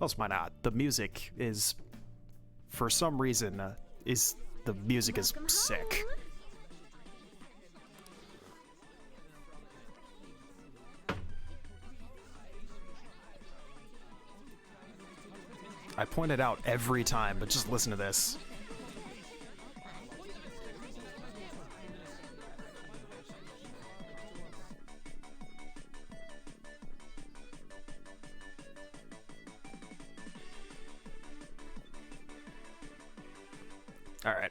else why not? The music is, for some reason, the music is sick. I point it out every time, but just listen to this. All right.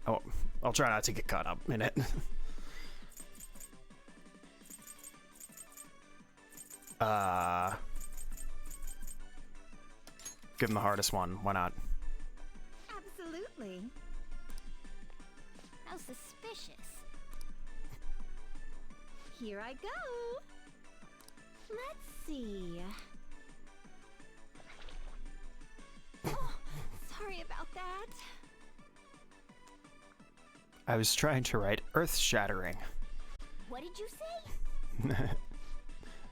Oh, I'll try not to get caught up in it. Give him the hardest one. Why not? Absolutely. How suspicious. Here I go. Let's see. Oh, sorry about that. I was trying to write earth-shattering. What did you say?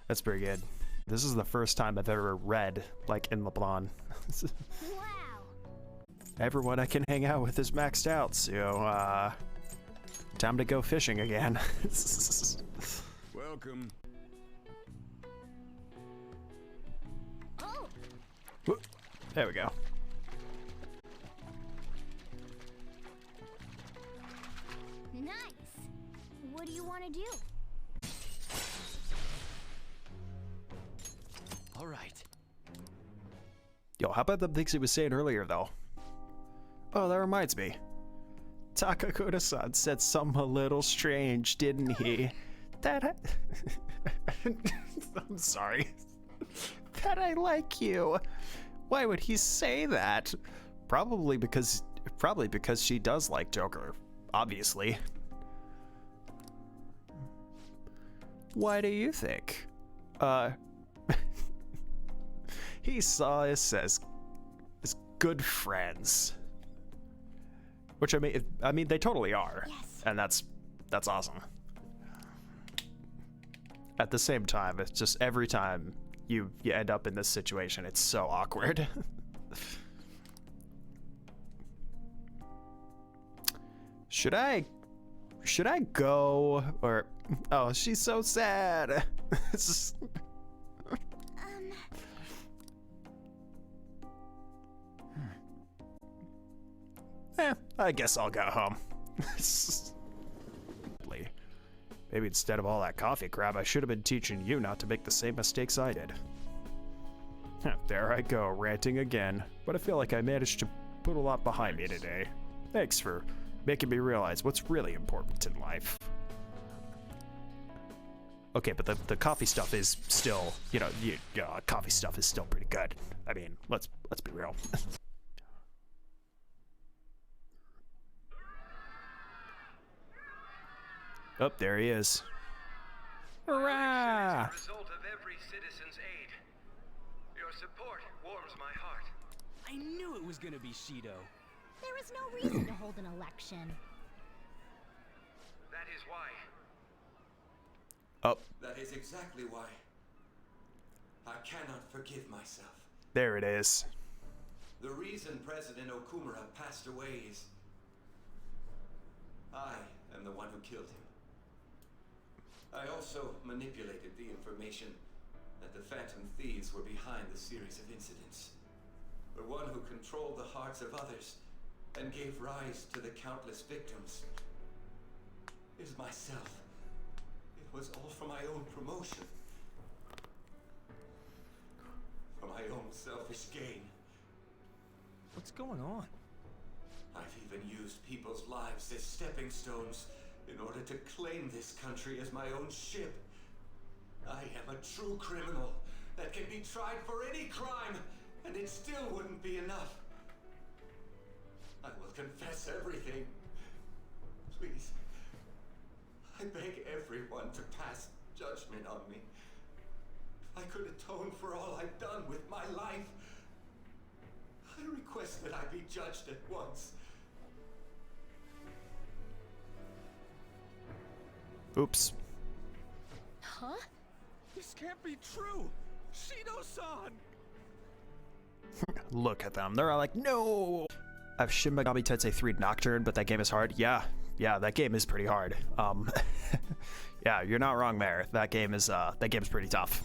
That's pretty good. This is the first time I've ever read, like, in LeBlanc. Wow. Everyone I can hang out with is maxed out, so, time to go fishing again. Welcome. Oh. There we go. Nice. What do you want to do? All right. Yo, how about the things he was saying earlier, though? Oh, that reminds me. Takakura-san said something a little strange, didn't he? That I'm sorry. That I like you. Why would he say that? Probably because she does like Joker, obviously. Why do you think? He saw us as good friends. Which I mean they totally are. Yes. And that's awesome. At the same time, it's just every time you end up in this situation, it's so awkward. Should I go or oh, she's so sad. It's just I guess I'll go home. Maybe instead of all that coffee crap, I should have been teaching you not to make the same mistakes I did. There I go, ranting again. But I feel like I managed to put a lot behind me today. Thanks for making me realize what's really important in life. Okay, but the coffee stuff is still, coffee stuff is still pretty good. I mean, let's be real. Oh, there he is. Hurrah! As a result of every citizen's aid. Your support warms my heart. I knew it was gonna be Shido. There is no reason to hold an election. That is why. Oh, That is exactly why. I cannot forgive myself. there it is. The reason President Okumura passed away is I am the one who killed him. I also manipulated the information that the Phantom Thieves were behind the series of incidents. The one who controlled the hearts of others and gave rise to the countless victims is myself. It was all for my own promotion. For my own selfish gain. What's going on? I've even used people's lives as stepping stones in order to claim this country as my own ship. I am a true criminal that can be tried for any crime, and it still wouldn't be enough. I will confess everything. Please. I beg everyone to pass judgment on me. If I could atone for all I've done with my life, I request that I be judged at once. Oops. Huh? This can't be true. Shido-san! Look at them. They're all like, no! I have Shin Megami Tensei 3 Nocturne, but that game is hard. Yeah, that game is pretty hard. Yeah, you're not wrong there. That game is pretty tough.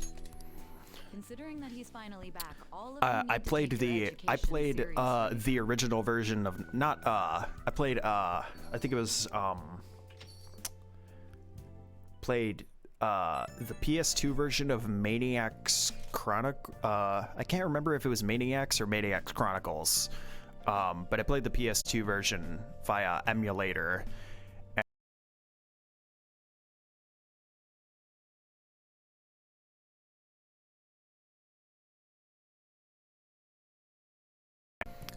Considering that he's finally back, all of I played the original version of I think it was played the PS2 version of Maniac's I can't remember if it was Maniacs or Maniac's Chronicles. But I played the PS2 version via emulator.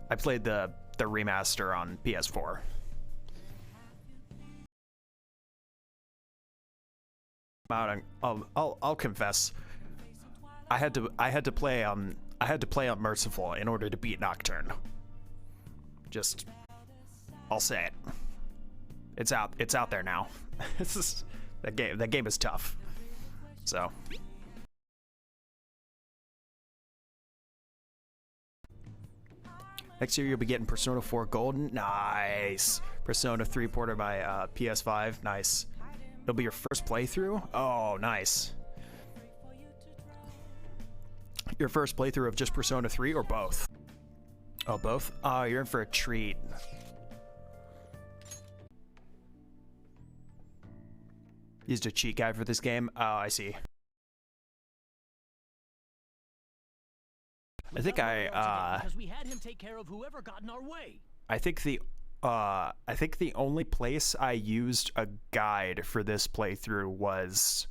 I played the remaster on PS4. I'll confess, I had to play on Merciful in order to beat Nocturne. Just, I'll say it. It's out there now. That game is tough. So. Next year you'll be getting Persona 4 Golden. Nice. Persona 3 ported by PS5. Nice. It'll be your first playthrough? Oh, nice. Your first playthrough of just Persona 3 or both? Oh, both? Oh, you're in for a treat. Used a cheat guide for this game? Oh, I see. I think because we had him take care of whoever got in our way. I think the only place I used a guide for this playthrough was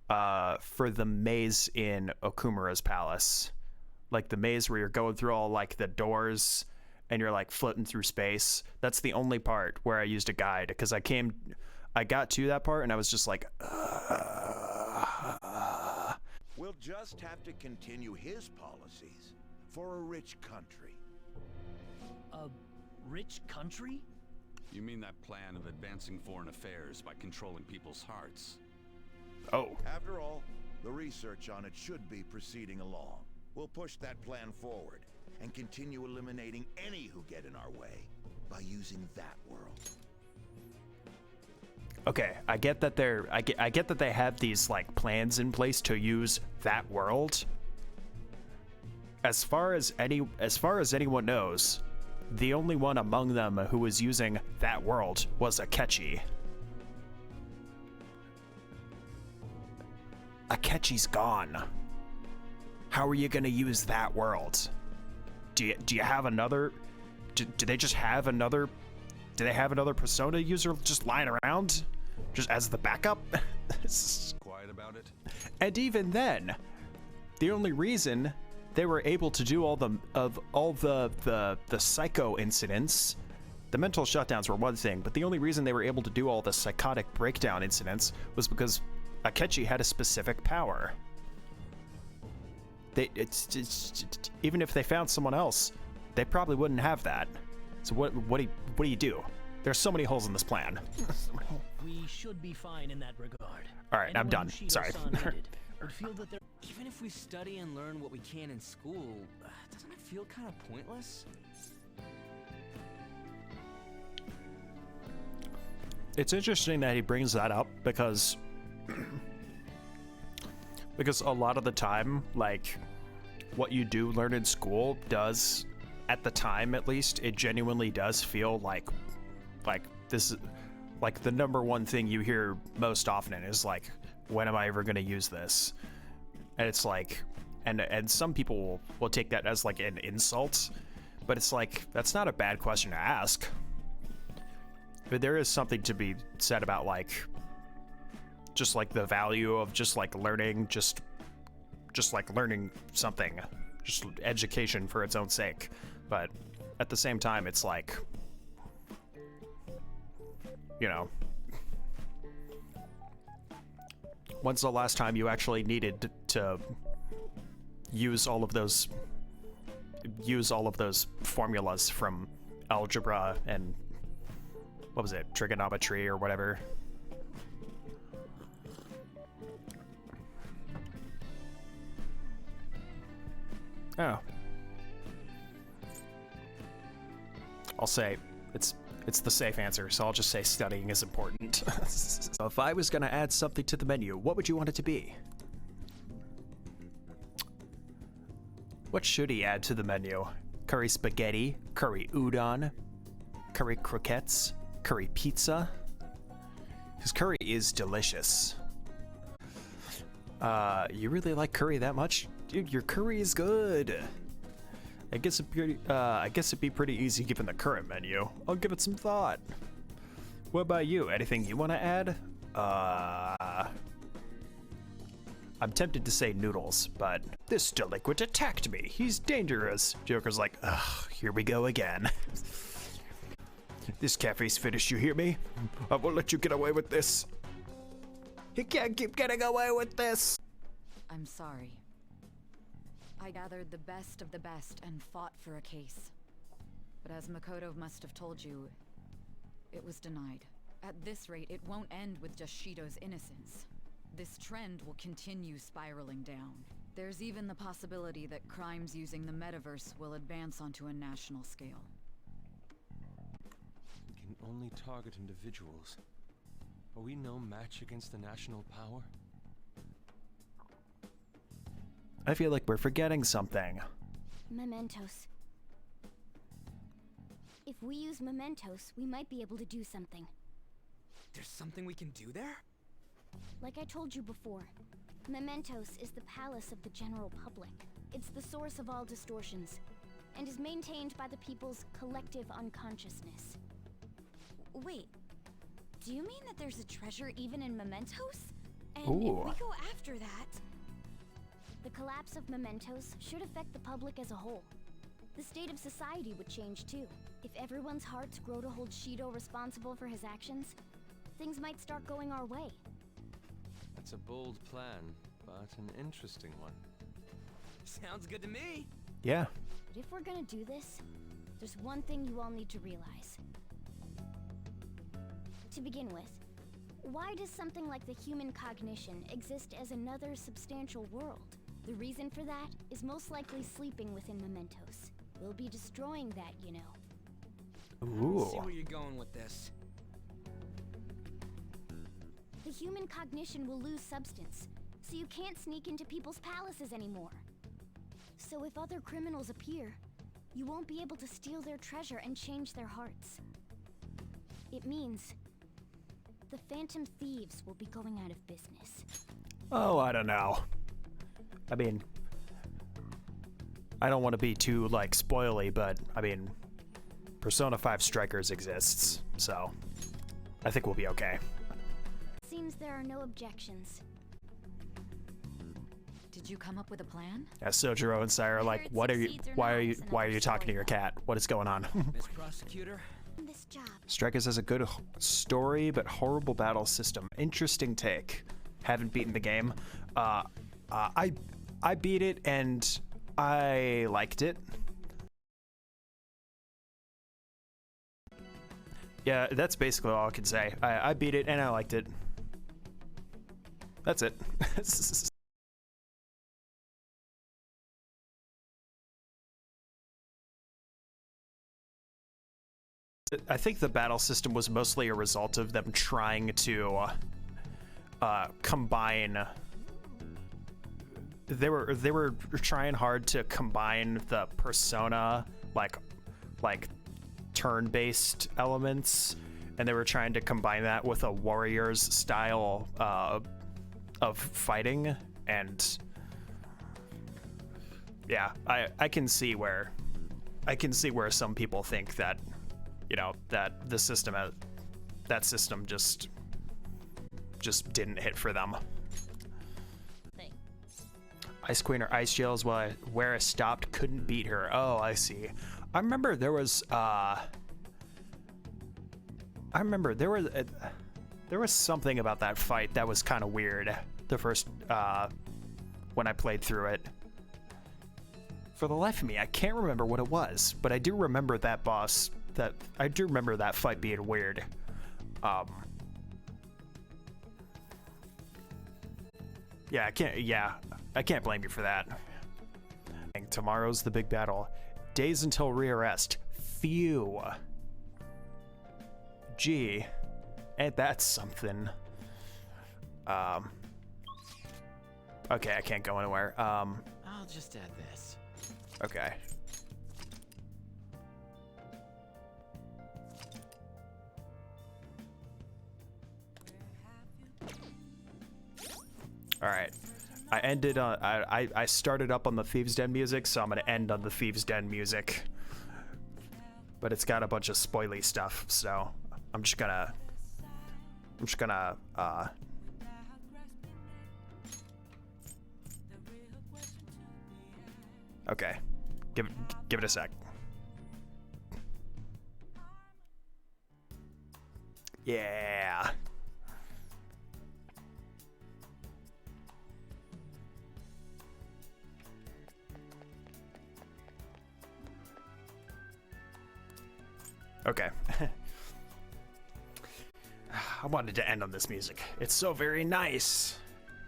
for the maze in Okumura's palace. Like the maze where you're going through all like the doors and you're like floating through space. That's the only part where I used a guide, because I got to that part and I was just like We'll just have to continue his policies for a rich country. A rich country? You mean that plan of advancing foreign affairs by controlling people's hearts? Oh. After all, the research on it should be proceeding along. We'll push that plan forward and continue eliminating any who get in our way by using that world. Okay, I get that I get that they have these like plans in place to use that world. As far as anyone knows, the only one among them who was using that world was Akechi. Akechi's gone. How are you gonna use that world? Do you have another? Do they just have another? Do they have another Persona user just lying around, just as the backup? Quiet about it. And even then, the only reason they were able to do all the psycho incidents, the mental shutdowns were one thing, but the only reason they were able to do all the psychotic breakdown incidents was because Akechi had a specific power. Even if they found someone else, they probably wouldn't have that. So what do you do? There's so many holes in this plan. We should be fine in that regard. All right, I'm done. Sorry. Would feel that they're... Even if we study and learn what we can in school, doesn't it feel kind of pointless? It's interesting that he brings that up because a lot of the time, like, what you do learn in school does, at the time at least, it genuinely does feel like this is like the number one thing you hear most often is like, when am I ever going to use this? And it's like, and some people will take that as like an insult, but it's like, that's not a bad question to ask. But there is something to be said about like, just like the value of just like learning, just like learning something, just education for its own sake. But at the same time, it's like, you know, when's the last time you actually needed to use all of those formulas from algebra and what was it, trigonometry or whatever? Oh. I'll say it's the safe answer, so I'll just say studying is important. So if I was gonna add something to the menu, what would you want it to be? What should he add to the menu? Curry spaghetti, curry udon, curry croquettes, curry pizza? Because curry is delicious. You really like curry that much? Dude, your curry is good. I guess it'd be pretty easy given the current menu. I'll give it some thought. What about you? Anything you want to add? I'm tempted to say noodles, but this delinquent attacked me. He's dangerous. Joker's like, ugh, here we go again. This cafe's finished, you hear me? I won't let you get away with this. You can't keep getting away with this. I'm sorry. I gathered the best of the best and fought for a case. But as Makoto must have told you, it was denied. At this rate, it won't end with just Shido's innocence. This trend will continue spiraling down. There's even the possibility that crimes using the metaverse will advance onto a national scale. We can only target individuals. Are we no match against the national power? I feel like we're forgetting something. Mementos. If we use mementos, we might be able to do something. There's something we can do there? Like I told you before, mementos is the palace of the general public. It's the source of all distortions, and is maintained by the people's collective unconsciousness. Wait, do you mean that there's a treasure even in mementos? And Ooh. if we go after that... The collapse of mementos should affect the public as a whole. The state of society would change too. If everyone's hearts grow to hold Shido responsible for his actions, things might start going our way. That's a bold plan, but an interesting one. Sounds good to me. Yeah. But if we're gonna do this, there's one thing you all need to realize. To begin with, why does something like the human cognition exist as another substantial world? The reason for that is most likely sleeping within mementos. We'll be destroying that, you know. Ooh. See where you're going with this. The human cognition will lose substance, so you can't sneak into people's palaces anymore. So if other criminals appear, you won't be able to steal their treasure and change their hearts. It means the Phantom Thieves will be going out of business. Oh, I don't know. I mean, I don't want to be too, like, spoily, but, I mean, Persona 5 Strikers exists, so I think we'll be okay. Seems there are no objections. Did you come up with a plan? Yeah, Sojiro and Sai are like, why are you talking to your cat? What is going on? Miss Prosecutor? This job. Strikers has a good story, but horrible battle system. Interesting take. Haven't beaten the game. I beat it and I liked it. Yeah, that's basically all I can say. I beat it and I liked it. That's it. I think the battle system was mostly a result of them trying to combine. They were trying hard to combine the Persona like turn-based elements, and they were trying to combine that with a Warriors style of fighting, and yeah, I can see where some people think that, you know, that the system just didn't hit for them. Ice Queen or Ice Gels, where I stopped, couldn't beat her. Oh, I see. I remember there was something about that fight that was kind of weird. The first when I played through it. For the life of me, I can't remember what it was, but I do remember that boss. I do remember that fight being weird. Yeah, I can't blame you for that. Tomorrow's the big battle. Days until rearrest. Phew. Gee. Ain't that something? Okay, I can't go anywhere. I'll just add this. Okay. All right. I ended on I started up on the Thieves' Den music, so I'm gonna end on the Thieves' Den music. But it's got a bunch of spoily stuff, so I'm just gonna okay. Give it a sec. Yeah. Okay. I wanted to end on this music. It's so very nice.